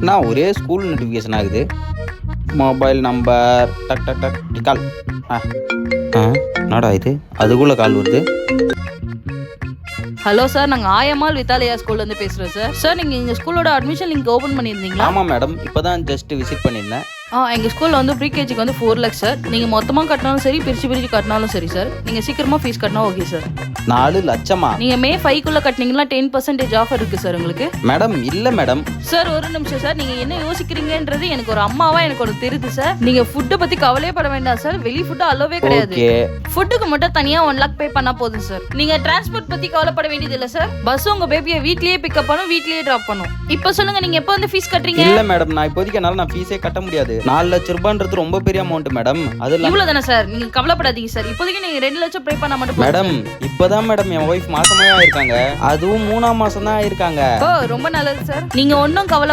நான் ஒரே school notification ஆகுது. மொபைல் நம்பர் டக் டக் டக் கால். என்னடா இது, அதுக்குள்ளே கால் வருது. ஹலோ சார், நாங்கள் ஆயம்மாள் வித்தாலயா ஸ்கூல்லேருந்து பேசுகிறோம் சார். சார் நீங்கள் எங்கள் ஸ்கூலோட அட்மிஷன் லிங்க் ஓப்பன் பண்ணியிருந்தீங்களா? ஆமாம் மேடம், இப்போ தான் ஜஸ்ட் விசிட் பண்ணியிருந்தேன். எங்கள் ஸ்கூலில் வந்து ப்ரீகேஜிக்கு வந்து 4 lakhs சார். நீங்கள் மொத்தமாக கட்டினாலும் சரி, பிரித்து கட்டினாலும் சரி சார். நீங்கள் சீக்கிரமாக ஃபீஸ் கட்டினா ஓகே சார். 4 லட்சமா? நீங்கள் May 5க்குள்ளே கட்டினீங்கன்னா 10% ஆஃபர் இருக்குது சார் உங்களுக்கு. மேடம் இல்லை மேடம். சார் ஒரு நிமிஷம் சார், நீங்கள் என்ன யோசிக்கிறீங்கன்றது எனக்கு ஒரு அம்மாவா எனக்கு ஒரு தெரியுது சார். நீங்கள் ஃபுட்டை பற்றி கவலையே பட வேண்டாம் சார். வெளி ஃபுட்டு அலோவே கிடையாது. ஃபுட்டுக்கு மட்டும் தனியாக 1 lakh பே பண்ணால் போதும் சார். நீங்கள் டிரான்ஸ்போர்ட் பற்றி கவலைப்பட வேண்டியது இல்லை சார். பஸ் உங்கள் பேபியை வீட்லேயே பிக்கப் பண்ணும், வீட்லேயே ட்ராப் பண்ணும். இப்போ சொல்லுங்கள், நீங்கள் எப்போ வந்து ஃபீஸ் கட்டுறீங்க? இல்லை மேடம், நான் இப்போதைக்கு என்னால் நான் ஃபீஸே கட்ட முடியாது. 4 லட்ச ரூபான்றது ரொம்ப பெரிய அமௌண்ட் மேடம். அது இவ்வளோ தானே சார், நீங்கள் கவலைப்படாதீங்க சார். இப்போதைக்கு நீங்கள் 2 லட்சம் பே பண்ண மட்டும் மேடம். இப்போதான் மேடம் என் ஒய்ஃப் மாசமே ஆயிருக்காங்க. அதுவும் 3ஆம் மாசம் தான் ஆயிருக்காங்க. ரொம்ப நல்லது சார். நீங்கள் ஒன்றும் கவலை